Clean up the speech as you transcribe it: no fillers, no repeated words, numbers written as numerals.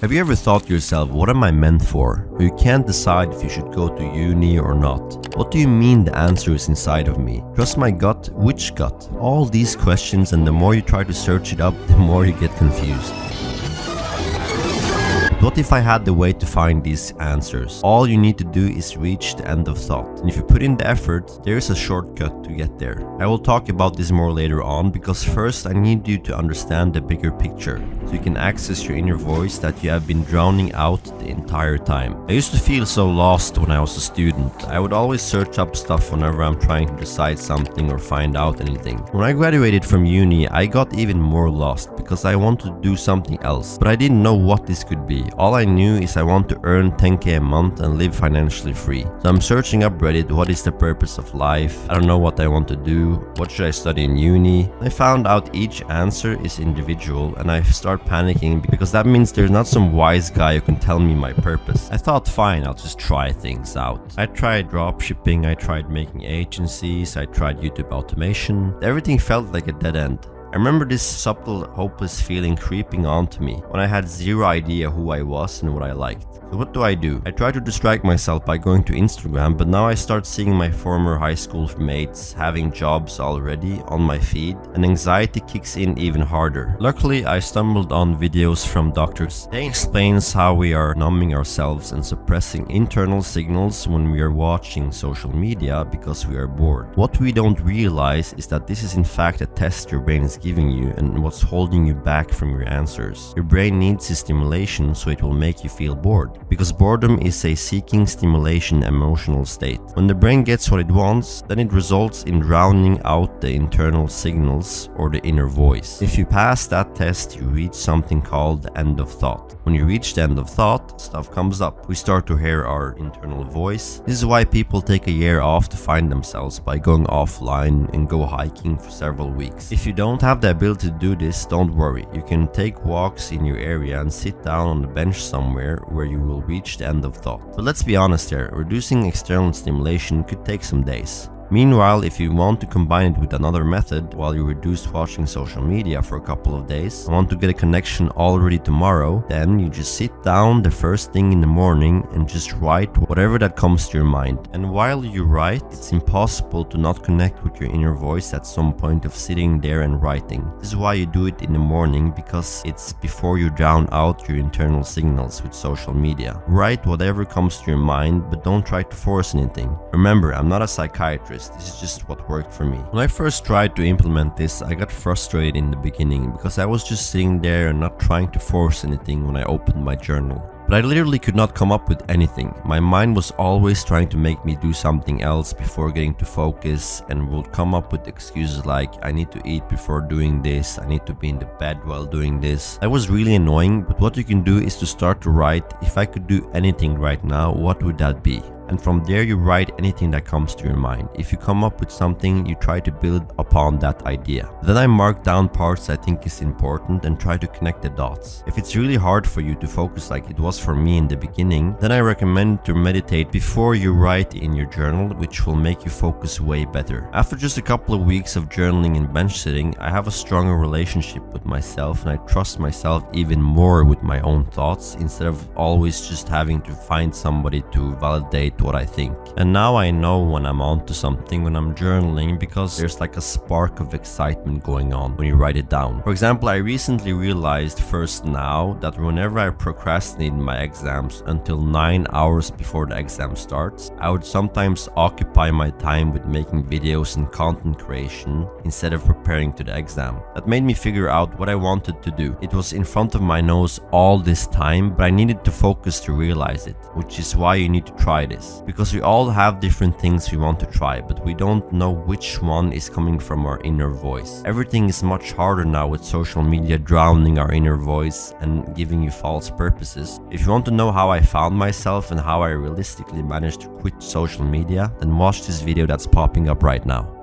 Have you ever thought to yourself, what am I meant for? Or you can't decide if you should go to uni or not. What do you mean the answer is inside of me? Trust my gut? Which gut? All these questions, and the more you try to search it up, the more you get confused. What if I had the way to find these answers? All you need to do is reach the end of thought. And if you put in the effort, there is a shortcut to get there. I will talk about this more later on, because first I need you to understand the bigger picture, so you can access your inner voice that you have been drowning out the entire time. I used to feel so lost when I was a student. I would always search up stuff whenever I'm trying to decide something or find out anything. When I graduated from uni, I got even more lost because I wanted to do something else, but I didn't know what this could be. All I knew is I want to earn 10k a month and live financially free. So I'm searching up Reddit, what is the purpose of life? I don't know what I want to do. What should I study in uni? I found out each answer is individual, and I start panicking because that means there's not some wise guy who can tell me my purpose. I thought, fine, I'll just try things out. I tried dropshipping, I tried making agencies, I tried YouTube automation. Everything felt like a dead end. I remember this subtle, hopeless feeling creeping onto me when I had zero idea who I was and what I liked. So what do? I try to distract myself by going to Instagram, but now I start seeing my former high school mates having jobs already on my feed, and anxiety kicks in even harder. Luckily, I stumbled on videos from doctors. They explains how we are numbing ourselves and suppressing internal signals when we are watching social media because we are bored. What we don't realize is that this is in fact a test your brain is giving you and what's holding you back from your answers. Your brain needs this stimulation so it will make you feel bored, because boredom is a seeking stimulation emotional state. When the brain gets what it wants, then it results in drowning out the internal signals or the inner voice. If you pass that test, you reach something called the end of thought. When you reach the end of thought, stuff comes up. We start to hear our internal voice. This is why people take a year off to find themselves by going offline and go hiking for several weeks. If you don't have the ability to do this, don't worry. You can take walks in your area and sit down on the bench somewhere where you will reach the end of thought. But let's be honest here, reducing external stimulation could take some days. Meanwhile, if you want to combine it with another method while you reduce watching social media for a couple of days and want to get a connection already tomorrow, then you just sit down the first thing in the morning and just write whatever that comes to your mind. And while you write, it's impossible to not connect with your inner voice at some point of sitting there and writing. This is why you do it in the morning, because it's before you drown out your internal signals with social media. Write whatever comes to your mind, but don't try to force anything. Remember, I'm not a psychiatrist. This is just what worked for me. When I first tried to implement this, I got frustrated in the beginning because I was just sitting there and not trying to force anything when I opened my journal. But I literally could not come up with anything. My mind was always trying to make me do something else before getting to focus, and would come up with excuses like, I need to eat before doing this, I need to be in the bed while doing this. That was really annoying, but what you can do is to start to write, if I could do anything right now, what would that be? And from there you write anything that comes to your mind. If you come up with something, you try to build upon that idea. Then I mark down parts I think is important and try to connect the dots. If it's really hard for you to focus like it was for me in the beginning, then I recommend to meditate before you write in your journal, which will make you focus way better. After just a couple of weeks of journaling and bench sitting, I have a stronger relationship with myself, and I trust myself even more with my own thoughts instead of always just having to find somebody to validate what I think. And now I know when I'm onto something when I'm journaling, because there's like a spark of excitement going on when you write it down. For example, I recently realized first now that whenever I procrastinate my exams until 9 hours before the exam starts, I would sometimes occupy my time with making videos and content creation instead of preparing to the exam. That made me figure out what I wanted to do. It was in front of my nose all this time, but I needed to focus to realize it, which is why you need to try this. Because we all have different things we want to try, but we don't know which one is coming from our inner voice. Everything is much harder now with social media drowning our inner voice and giving you false purposes. If you want to know how I found myself and how I realistically managed to quit social media, then watch this video that's popping up right now.